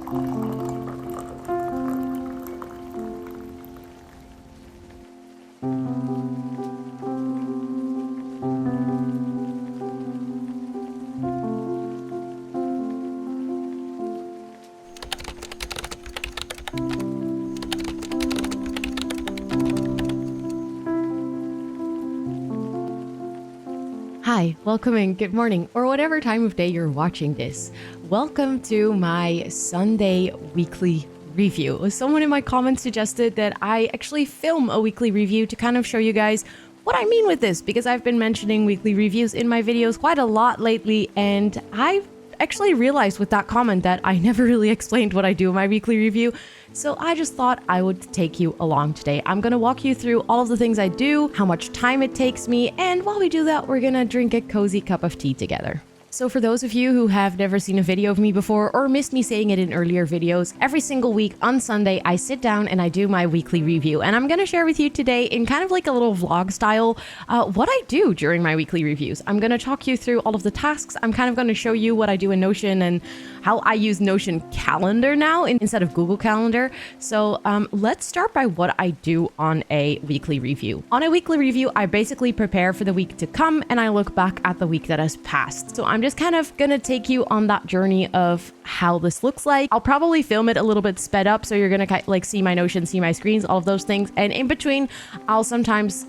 Hi, welcome and good morning, or whatever time of day you're watching this. Welcome to my Sunday weekly review. Someone in my comments suggested that I actually film a weekly review to kind of show you guys what I mean with this, because I've been mentioning weekly reviews in my videos quite a lot lately, and I've actually realized with that comment that I never really explained what I do in my weekly review. So I just thought I would take you along today. I'm going to walk you through all of the things I do, how much time it takes me, and while we do that, we're going to drink a cozy cup of tea together. So for those of you who have never seen a video of me before or missed me saying it in earlier videos, every single week on Sunday, I sit down and I do my weekly review. And I'm going to share with you today in kind of like a little vlog style, what I do during my weekly reviews. I'm going to talk you through all of the tasks. I'm kind of going to show you what I do in Notion and how I use Notion Calendar now instead of Google Calendar. So let's start by what I do on a weekly review. On a weekly review, I basically prepare for the week to come and I look back at the week that has passed. So I'm just kind of gonna take you on that journey of how this looks like. I'll probably film it a little bit sped up, so you're gonna like see my Notion, see my screens, all of those things. And in between, I'll sometimes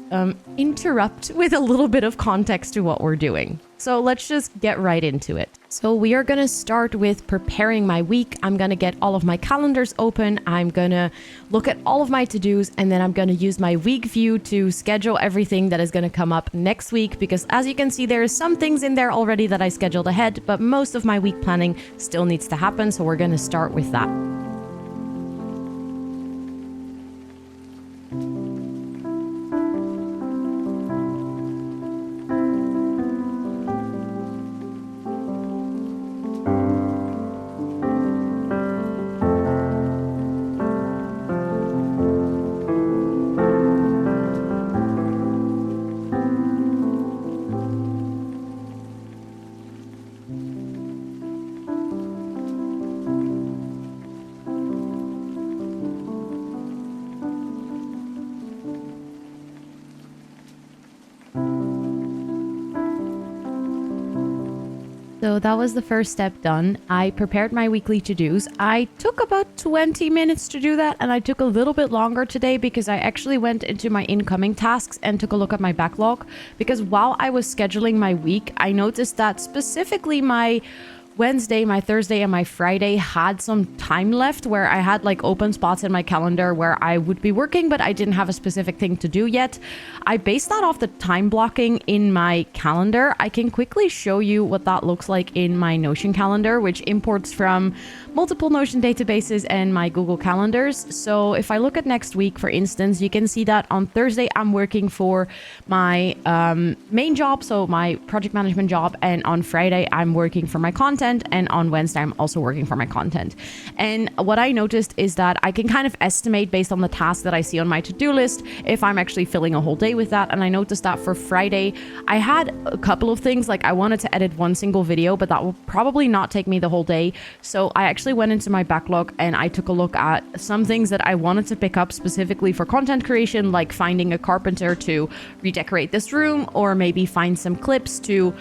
interrupt with a little bit of context to what we're doing. So let's just get right into it. So we are going to start with preparing my week. I'm going to get all of my calendars open. I'm going to look at all of my to-dos, and then I'm going to use my week view to schedule everything that is going to come up next week, because as you can see, there are some things in there already that I scheduled ahead, but most of my week planning still needs to happen. So we're going to start with that. So that was the first step done. I prepared my weekly to-dos. I took about 20 minutes to do that, and I took a little bit longer today because I actually went into my incoming tasks and took a look at my backlog. Because while I was scheduling my week, I noticed that specifically my Wednesday, my Thursday, and my Friday had some time left where I had like open spots in my calendar where I would be working, but I didn't have a specific thing to do yet. I based that off the time blocking in my calendar. I can quickly show you what that looks like in my Notion calendar, which imports from multiple Notion databases and my Google calendars. So if I look at next week, for instance, you can see that on Thursday, I'm working for my main job, so my project management job, and on Friday, I'm working for my content, and on Wednesday, I'm also working for my content. And what I noticed is that I can kind of estimate based on the tasks that I see on my to-do list if I'm actually filling a whole day with that. And I noticed that for Friday, I had a couple of things, like I wanted to edit one single video, but that will probably not take me the whole day. So I actually went into my backlog and I took a look at some things that I wanted to pick up specifically for content creation, like finding a carpenter to redecorate this room, or maybe find some clips to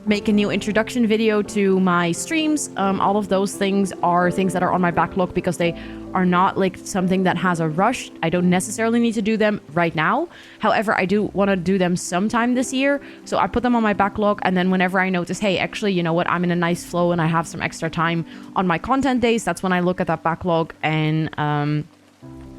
make a new introduction video to my streams. All of those things are things that are on my backlog because they are not like something that has a rush. I don't necessarily need to do them right now. However, I do want to do them sometime this year. So I put them on my backlog, and then whenever I notice, hey, actually, you know what, I'm in a nice flow and I have some extra time on my content days, that's when I look at that backlog and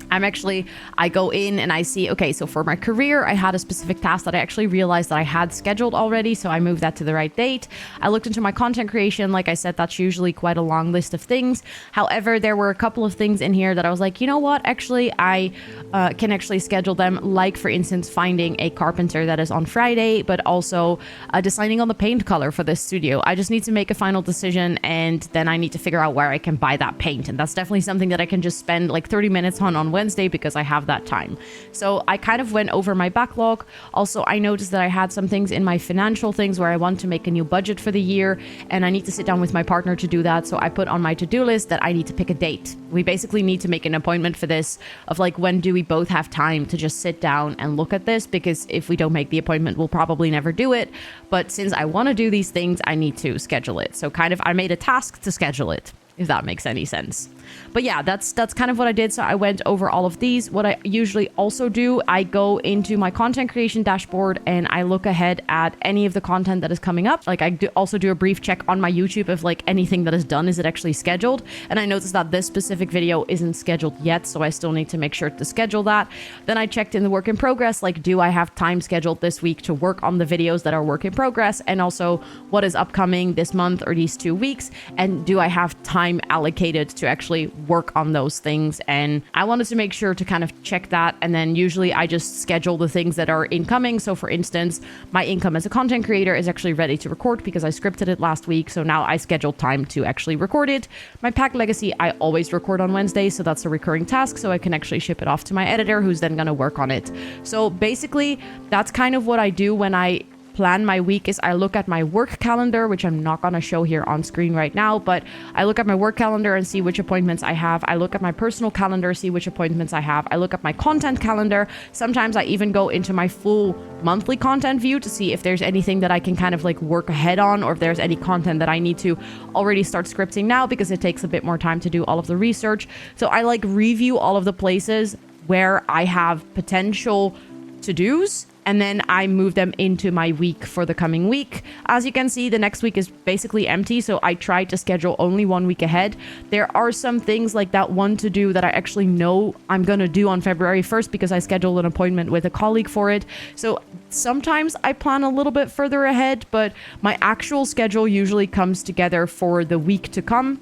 I go in and I see, okay, so for my career, I had a specific task that I actually realized that I had scheduled already. So I moved that to the right date. I looked into my content creation. Like I said, that's usually quite a long list of things. However, there were a couple of things in here that I was like, you know what, actually, I can actually schedule them. Like, for instance, finding a carpenter that is on Friday, but also deciding on the paint color for this studio. I just need to make a final decision, and then I need to figure out where I can buy that paint. And that's definitely something that I can just spend like 30 minutes on Wednesday because I have that time. So I kind of went over my backlog. Also, I noticed that I had some things in my financial things where I want to make a new budget for the year, and I need to sit down with my partner to do that. So I put on my to-do list that I need to pick a date. We basically need to make an appointment for this of like, when do we both have time to just sit down and look at this? Because if we don't make the appointment, we'll probably never do it. But since I want to do these things, I need to schedule it. So kind of, I made a task to schedule it, if that makes any sense. But yeah, that's kind of what I did. So I went over all of these. What I usually also do, I go into my content creation dashboard and I look ahead at any of the content that is coming up. Like I also do a brief check on my YouTube of like anything that is done, is it actually scheduled? And I noticed that this specific video isn't scheduled yet, so I still need to make sure to schedule that. Then I checked in the work in progress, like do I have time scheduled this week to work on the videos that are work in progress, and also what is upcoming this month or these 2 weeks, and do I have time allocated to actually work on those things. And I wanted to make sure to kind of check that. And then usually I just schedule the things that are incoming. So for instance, my income as a content creator is actually ready to record because I scripted it last week. So now I scheduled time to actually record it. My pack legacy, I always record on Wednesday. So that's a recurring task. So I can actually ship it off to my editor, who's then going to work on it. So basically that's kind of what I do when I plan my week. Is I look at my work calendar, which I'm not going to show here on screen right now, but I look at my work calendar and see which appointments I have. I look at my personal calendar, see which appointments I have. I look at my content calendar. Sometimes I even go into my full monthly content view to see if there's anything that I can kind of like work ahead on, or if there's any content that I need to already start scripting now, because it takes a bit more time to do all of the research. So I like review all of the places where I have potential to-dos, and then I move them into my week for the coming week. As you can see, the next week is basically empty, so I try to schedule only 1 week ahead. There are some things like that one to do that I actually know I'm gonna do on February 1st because I scheduled an appointment with a colleague for it. So sometimes I plan a little bit further ahead, but my actual schedule usually comes together for the week to come.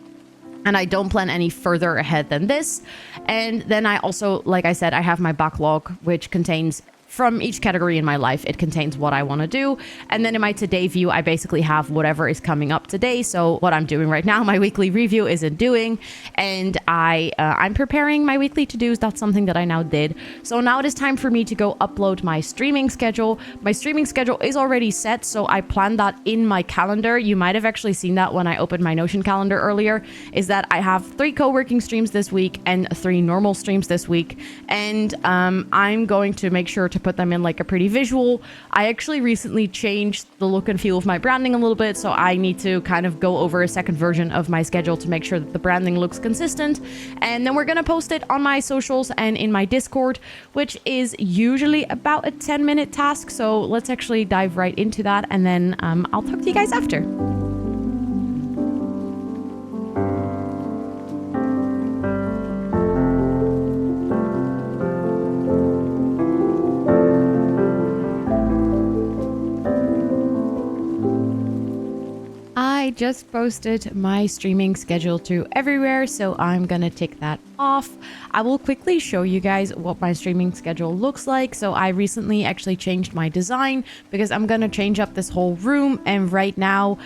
And I don't plan any further ahead than this. And then I also, like I said, I have my backlog, which contains, from each category in my life, it contains what I want to do. And then in my today view, I basically have whatever is coming up today. So what I'm doing right now, my weekly review isn't doing, and I'm preparing my weekly to-dos. That's something that I now did. So now it is time for me to go upload my streaming schedule. My streaming schedule is already set, so I planned that in my calendar. You might have actually seen that when I opened my Notion calendar earlier, is that I have 3 co-working streams this week and 3 normal streams this week. And I'm going to make sure to put them in like a pretty visual. I actually recently changed the look and feel of my branding a little bit, so I need to kind of go over a second version of my schedule to make sure that the branding looks consistent. And then we're gonna post it on my socials and in my Discord, which is usually about a 10-minute task. So let's actually dive right into that, and then I'll talk to you guys after. I just posted my streaming schedule to everywhere, so I'm gonna tick that off. I will quickly show you guys what my streaming schedule looks like. So I recently actually changed my design because I'm gonna change up this whole room, and right now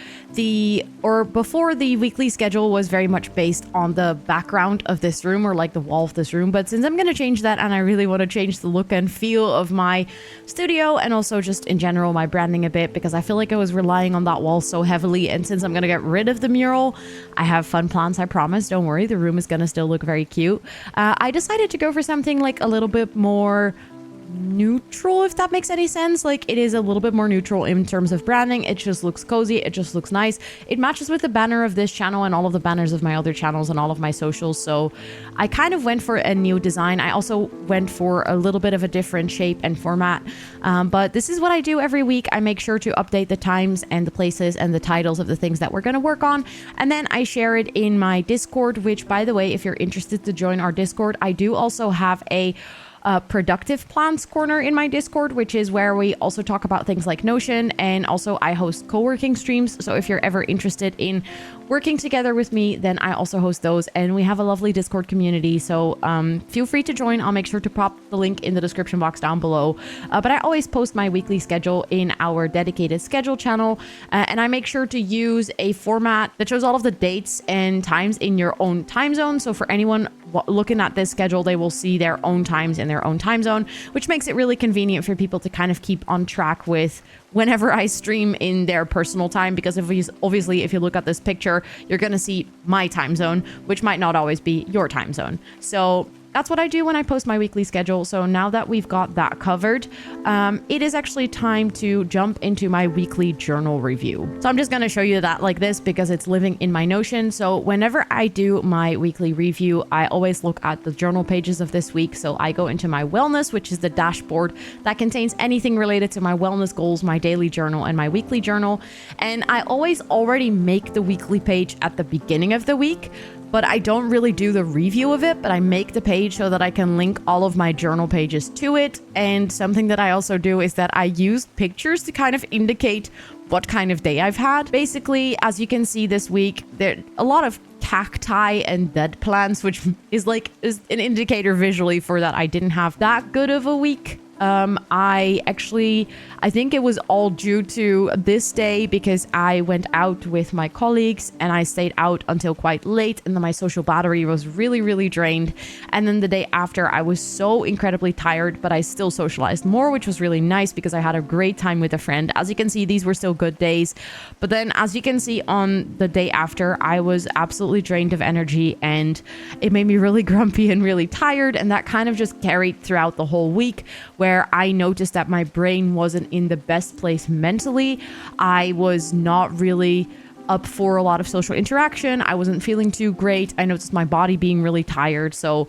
before the weekly schedule was very much based on the background of this room, or like the wall of this room. But since I'm gonna change that, and I really want to change the look and feel of my studio, and also just in general my branding a bit, because I feel like I was relying on that wall so heavily, and since I'm gonna get rid of the mural, I have fun plans, I promise. Don't worry, the room is gonna still look very cute. I decided to go for something like a little bit more neutral, if that makes any sense. Like, it is a little bit more neutral in terms of branding. It just looks cozy, it just looks nice. It matches with the banner of this channel and all of the banners of my other channels and all of my socials. So I kind of went for a new design. I also went for a little bit of a different shape and format, but this is what I do every week. I make sure to update the times and the places and the titles of the things that we're going to work on, and then I share it in my Discord, which, by the way, if you're interested to join our Discord, I do also have a productive plans corner in my Discord, which is where we also talk about things like Notion, and also I host co-working streams. So if you're ever interested in working together with me, then I also host those, and we have a lovely Discord community. So feel free to join. I'll make sure to pop the link in the description box down below. But I always post my weekly schedule in our dedicated schedule channel, and I make sure to use a format that shows all of the dates and times in your own time zone. So for anyone looking at this schedule, they will see their own times in their own time zone, which makes it really convenient for people to kind of keep on track with whenever I stream in their personal time, because obviously if you look at this picture, you're going to see my time zone, which might not always be your time zone. So that's what I do when I post my weekly schedule. So now that we've got that covered, it is actually time to jump into my weekly journal review. So I'm just going to show you that like this because it's living in my Notion. So whenever I do my weekly review, I always look at the journal pages of this week. So I go into my wellness, which is the dashboard that contains anything related to my wellness goals, my daily journal, and my weekly journal. And I always already make the weekly page at the beginning of the week, but I don't really do the review of it, but I make the page so that I can link all of my journal pages to it. And something that I also do is that I use pictures to kind of indicate what kind of day I've had. Basically, as you can see this week, there are a lot of cacti and dead plants, which is an indicator visually for that I didn't have that good of a week. I think it was all due to this day because I went out with my colleagues and I stayed out until quite late, and then my social battery was really, really drained. And then the day after, I was so incredibly tired, but I still socialized more, which was really nice because I had a great time with a friend. As you can see, these were still good days. But then as you can see on the day after, I was absolutely drained of energy and it made me really grumpy and really tired. And that kind of just carried throughout the whole week, where I noticed that my brain wasn't in the best place mentally. I was not really up for a lot of social interaction. I wasn't feeling too great. I noticed my body being really tired. So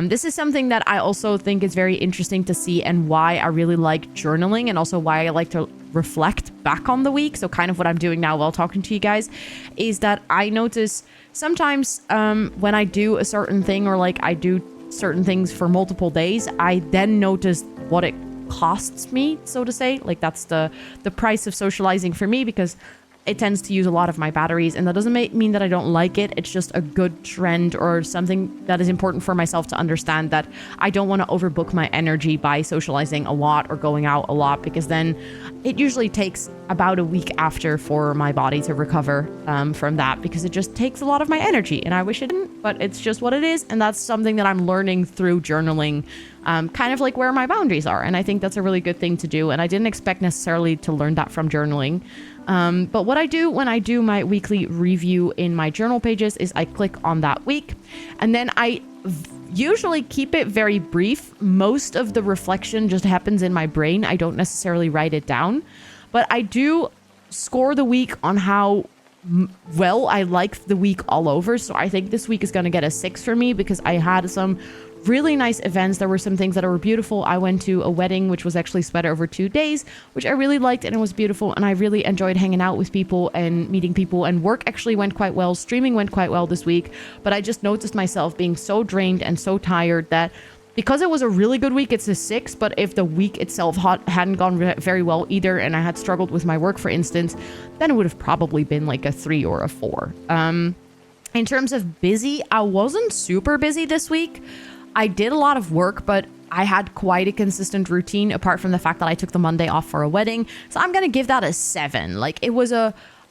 this is something that I also think is very interesting to see, and why I really like journaling, and also why I like to reflect back on the week. So kind of what I'm doing now while talking to you guys is that I notice sometimes when I do a certain thing, or like I do certain things for multiple days, I then notice what it costs me, so to say. Like that's the price of socializing for me, because it tends to use a lot of my batteries, and that doesn't mean that I don't like it. It's just a good trend, or something that is important for myself to understand, that I don't want to overbook my energy by socializing a lot or going out a lot, because then it usually takes about a week after for my body to recover from that, because it just takes a lot of my energy, and I wish it didn't, but it's just what it is. And that's something that I'm learning through journaling, kind of like where my boundaries are. And I think that's a really good thing to do. And I didn't expect necessarily to learn that from journaling. But what I do when I do my weekly review in my journal pages is I click on that week, and then I usually keep it very brief. Most of the reflection just happens in my brain. I don't necessarily write it down, but I do score the week on how well I like the week all over. So I think this week is going to get a 6 for me, because I had some really nice events. There were some things that were beautiful. I went to a wedding, which was actually spread over 2 days, which I really liked, and it was beautiful. And I really enjoyed hanging out with people and meeting people, and work actually went quite well. Streaming went quite well this week, but I just noticed myself being so drained and so tired that because it was a really good week, it's a 6. But if the week itself hadn't gone very well either, and I had struggled with my work, for instance, then it would have probably been like a 3 or a 4. In terms of busy, I wasn't super busy this week. I did a lot of work, but I had quite a consistent routine, apart from the fact that I took the Monday off for a wedding. So I'm going to give that a 7. Like, it was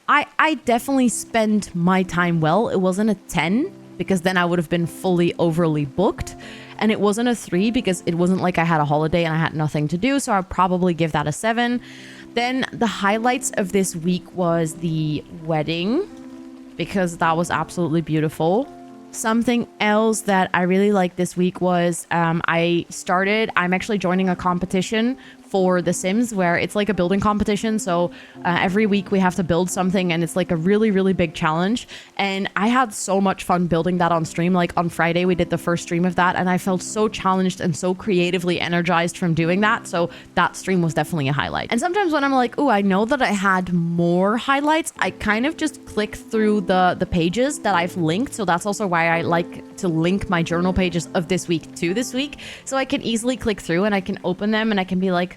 I definitely spent my time well. It wasn't a 10, because then I would have been fully overly booked. And it wasn't a 3, because it wasn't like I had a holiday and I had nothing to do. So I'd probably give that a 7. Then the highlights of this week was the wedding, because that was absolutely beautiful. Something else that I really liked this week was I'm actually joining a competition for The Sims, where it's like a building competition. So every week we have to build something, and it's like a really, really big challenge. And I had so much fun building that on stream. Like on Friday, we did the first stream of that, and I felt so challenged and so creatively energized from doing that. So that stream was definitely a highlight. And sometimes when I'm like, oh, I know that I had more highlights, I kind of just click through the pages that I've linked. So that's also why I like to link my journal pages of this week to this week. So I can easily click through and I can open them and I can be like,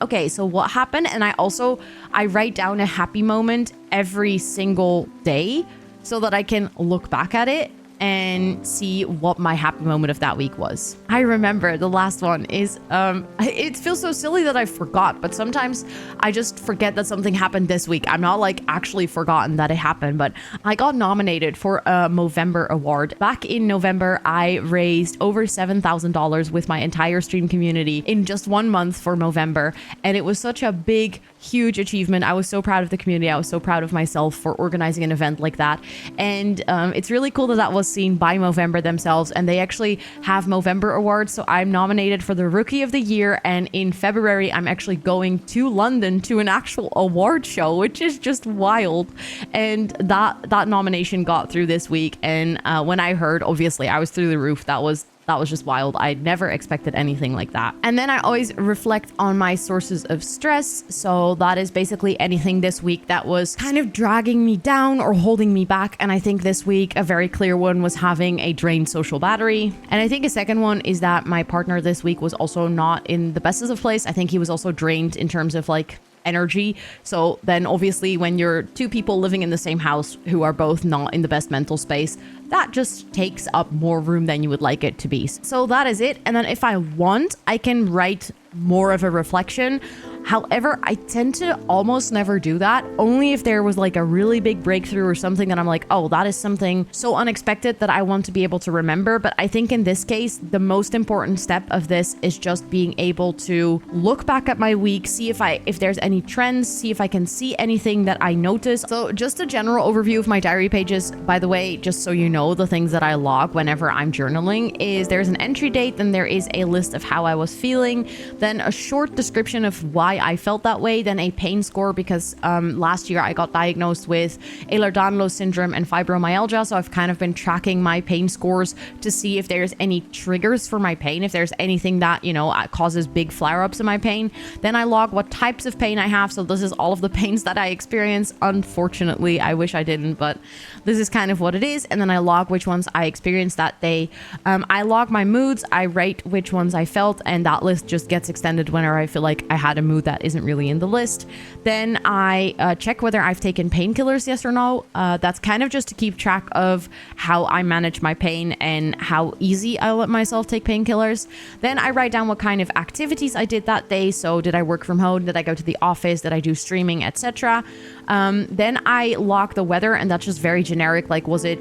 okay, so what happened? And I write down a happy moment every single day, so that I can look back at it and see what my happy moment of that week was. I remember the last one is, it feels so silly that I forgot, but sometimes I just forget that something happened this week. I'm not like actually forgotten that it happened, but I got nominated for a Movember award. Back in November, I raised over $7,000 with my entire stream community in just 1 month for Movember. And it was such a big, huge achievement. I was so proud of the community. I was so proud of myself for organizing an event like that. And it's really cool that that was seen by Movember themselves, and they actually have Movember awards. So I'm nominated for the Rookie of the Year, and in February I'm actually going to London to an actual award show, which is just wild. And that nomination got through this week, and when I heard, obviously I was through the roof. That was just wild. I never expected anything like that. And then I always reflect on my sources of stress. So that is basically anything this week that was kind of dragging me down or holding me back. And I think this week, a very clear one was having a drained social battery. And I think a second one is that my partner this week was also not in the bestest of place. I think he was also drained in terms of like energy. So then obviously when you're two people living in the same house who are both not in the best mental space, that just takes up more room than you would like it to be. So that is it. And then if I want, I can write more of a reflection. However, I tend to almost never do that, only if there was like a really big breakthrough or something that I'm like, oh, that is something so unexpected that I want to be able to remember. But I think in this case, the most important step of this is just being able to look back at my week, see if there's any trends, see if I can see anything that I notice. So just a general overview of my diary pages, by the way, just so you know, the things that I log whenever I'm journaling is there's an entry date, then there is a list of how I was feeling, then a short description of why I felt that way, then a pain score because last year I got diagnosed with Ehlers-Danlos syndrome and fibromyalgia, so I've kind of been tracking my pain scores to see if there's any triggers for my pain, if there's anything that, you know, causes big flare-ups in my pain. Then I log what types of pain I have, so this is all of the pains that I experience. Unfortunately, I wish I didn't, but this is kind of what it is. And then I log which ones I experienced that day. I log my moods, I rate which ones I felt, and that list just gets extended whenever I feel like I had a mood that isn't really in the list. Then I check whether I've taken painkillers, yes or no. That's kind of just to keep track of how I manage my pain and how easy I let myself take painkillers. Then I write down what kind of activities I did that day. So did I work from home? Did I go to the office? Did I do streaming, etc.? Then I log the weather, and that's just very generic. Like, was it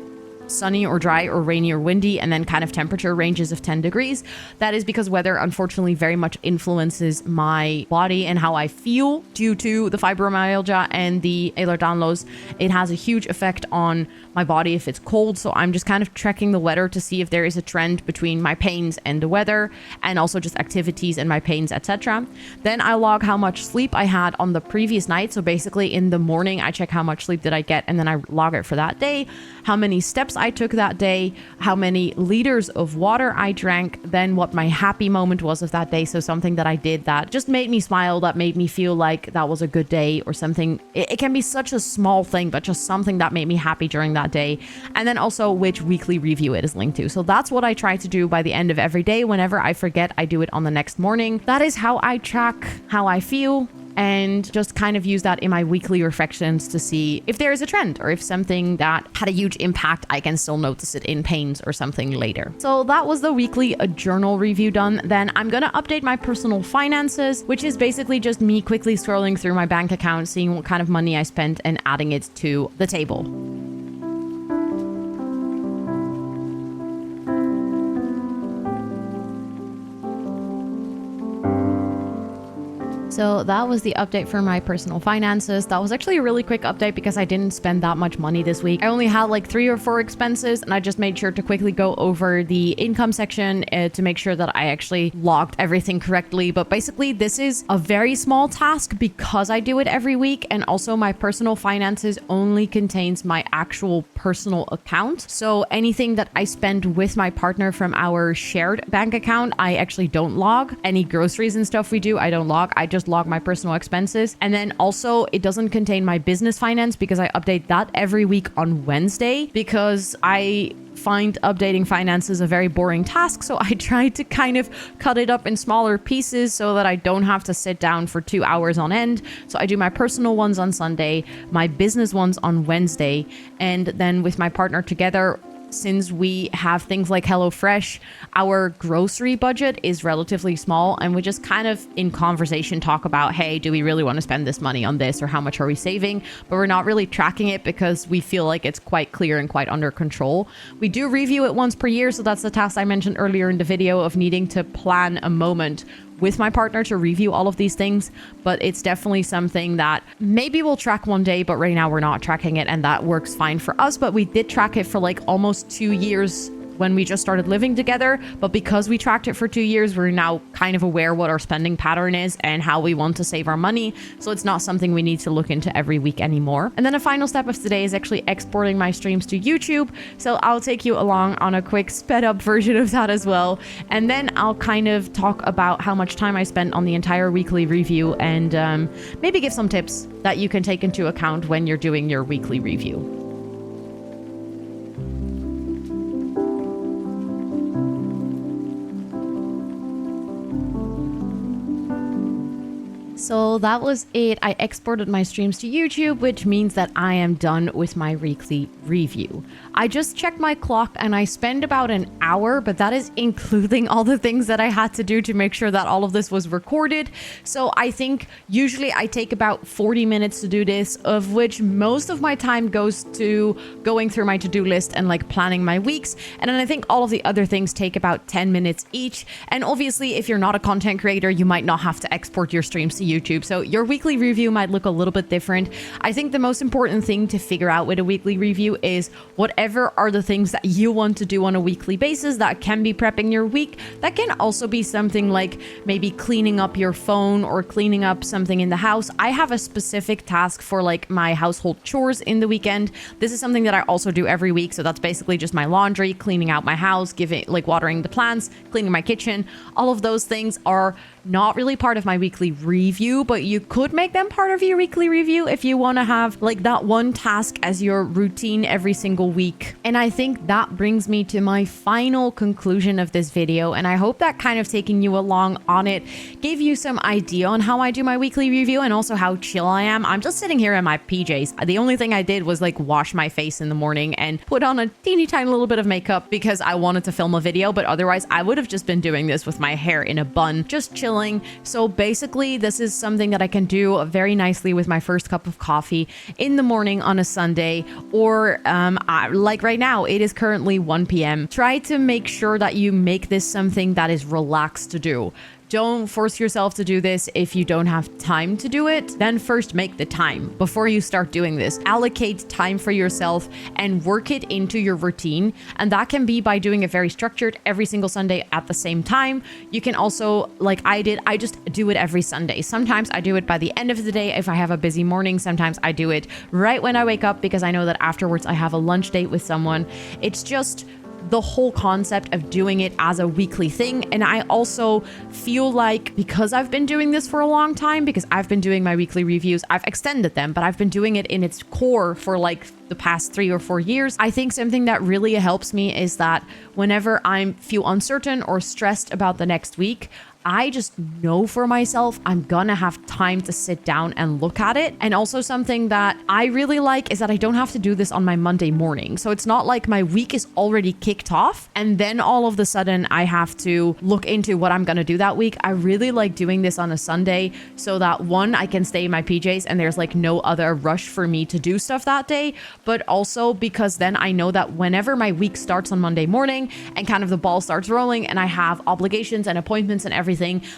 sunny or dry or rainy or windy, and then kind of temperature ranges of 10 degrees. That is because weather unfortunately very much influences my body and how I feel due to the fibromyalgia and the Ehlers-Danlos. It has a huge effect on my body if it's cold, so I'm just kind of tracking the weather to see if there is a trend between my pains and the weather, and also just activities and my pains, etc. Then I log how much sleep I had on the previous night. So basically in the morning I check how much sleep did I get, and then I log it for that day, how many steps I took that day, how many liters of water I drank, then what my happy moment was of that day. So something that I did that just made me smile, that made me feel like that was a good day or something. It can be such a small thing, but just something that made me happy during that day. And then also which weekly review it is linked to. So that's what I try to do by the end of every day. Whenever I forget, I do it on the next morning. That is how I track how I feel, and just kind of use that in my weekly reflections to see if there is a trend or if something that had a huge impact, I can still notice it in pains or something later. So that was the weekly journal review done. Then I'm going to update my personal finances, which is basically just me quickly scrolling through my bank account, seeing what kind of money I spent and adding it to the table. So that was the update for my personal finances. That was actually a really quick update because I didn't spend that much money this week. I only had like 3 or 4 expenses, and I just made sure to quickly go over the income section to make sure that I actually logged everything correctly. But basically this is a very small task because I do it every week, and also my personal finances only contains my actual personal account. So anything that I spend with my partner from our shared bank account, I actually don't log. Any groceries and stuff we do, I don't log. I just log my personal expenses. And then also it doesn't contain my business finance because I update that every week on Wednesday, because I find updating finances a very boring task, so I tried to kind of cut it up in smaller pieces so that I don't have to sit down for 2 hours on end. So I do my personal ones on Sunday, my business ones on Wednesday, and then with my partner together, since we have things like HelloFresh, our grocery budget is relatively small, and we just kind of in conversation talk about, hey, do we really want to spend this money on this, or how much are we saving? But we're not really tracking it because we feel like it's quite clear and quite under control. We do review it once per year, so that's the task I mentioned earlier in the video of needing to plan a moment with my partner to review all of these things. But it's definitely something that maybe we'll track one day, but right now we're not tracking it, and that works fine for us. But we did track it for like almost 2 years when we just started living together. But because we tracked it for 2 years, we're now kind of aware what our spending pattern is and how we want to save our money. So it's not something we need to look into every week anymore. And then a final step of today is actually exporting my streams to YouTube. So I'll take you along on a quick sped up version of that as well. And then I'll kind of talk about how much time I spent on the entire weekly review, and maybe give some tips that you can take into account when you're doing your weekly review. So that was it. I exported my streams to YouTube, which means that I am done with my weekly review. I just checked my clock and I spent about an hour, but that is including all the things that I had to do to make sure that all of this was recorded. So I think usually I take about 40 minutes to do this, of which most of my time goes to going through my to-do list and like planning my weeks. And then I think all of the other things take about 10 minutes each. And obviously, if you're not a content creator, you might not have to export your streams to YouTube. So your weekly review might look a little bit different. I think the most important thing to figure out with a weekly review is whatever are the things that you want to do on a weekly basis. That can be prepping your week. That can also be something like maybe cleaning up your phone or cleaning up something in the house. I have a specific task for like my household chores in the weekend. This is something that I also do every week. So that's basically just my laundry, cleaning out my house, watering the plants, cleaning my kitchen. All of those things are not really part of my weekly review, but you could make them part of your weekly review if you want to have like that one task as your routine every single week. And I think that brings me to my final conclusion of this video, and I hope that kind of taking you along on it gave you some idea on how I do my weekly review and also how chill I am. I'm just sitting here in my PJs. The only thing I did was like wash my face in the morning and put on a teeny tiny little bit of makeup because I wanted to film a video, but otherwise I would have just been doing this with my hair in a bun, just chilling. So basically, this is something that I can do very nicely with my first cup of coffee in the morning on a Sunday, or like right now, it is currently 1 p.m. Try to make sure that you make this something that is relaxed to do. Don't force yourself to do this if you don't have time to do it. Then first make the time before you start doing this. Allocate time for yourself and work it into your routine. And that can be by doing it very structured every single Sunday at the same time. You can also, like I did, I just do it every Sunday. Sometimes I do it by the end of the day if I have a busy morning. Sometimes I do it right when I wake up because I know that afterwards I have a lunch date with someone. It's just the whole concept of doing it as a weekly thing. And I also feel like because I've been doing this for a long time, because I've been doing my weekly reviews, I've extended them, but I've been doing it in its core for like the past 3 or 4 years. I think something that really helps me is that whenever I feel uncertain or stressed about the next week, I just know for myself I'm gonna have time to sit down and look at it. And also something that I really like is that I don't have to do this on my Monday morning. So it's not like my week is already kicked off and then all of a sudden I have to look into what I'm gonna do that week. I really like doing this on a Sunday so that one, I can stay in my PJs and there's like no other rush for me to do stuff that day. But also because then I know that whenever my week starts on Monday morning and kind of the ball starts rolling and I have obligations and appointments and everything,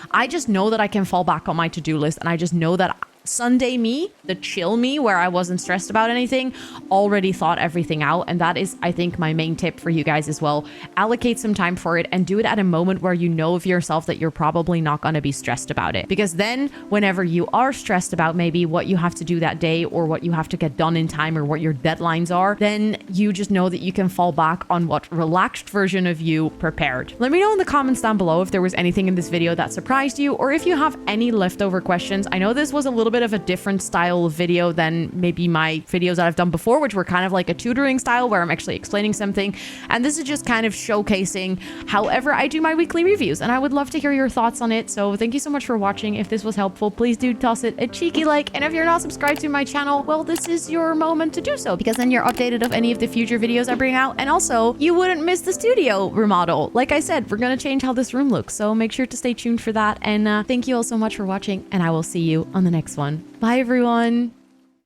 I just know that I can fall back on my to-do list, and I just know that Sunday me, the chill me where I wasn't stressed about anything, already thought everything out. And that is, I think, my main tip for you guys as well. Allocate some time for it and do it at a moment where you know of yourself that you're probably not going to be stressed about it. Because then whenever you are stressed about maybe what you have to do that day or what you have to get done in time or what your deadlines are, then you just know that you can fall back on what relaxed version of you prepared. Let me know in the comments down below if there was anything in this video that surprised you or if you have any leftover questions. I know this was a little bit of a different style of video than maybe my videos that I've done before, which were kind of like a tutoring style where I'm actually explaining something. And this is just kind of showcasing however I do my weekly reviews. And I would love to hear your thoughts on it. So thank you so much for watching. If this was helpful, please do toss it a cheeky like. And if you're not subscribed to my channel, well, this is your moment to do so, because then you're updated of any of the future videos I bring out. And also you wouldn't miss the studio remodel. Like I said, we're going to change how this room looks. So make sure to stay tuned for that. And thank you all so much for watching, and I will see you on the next one. Bye, everyone.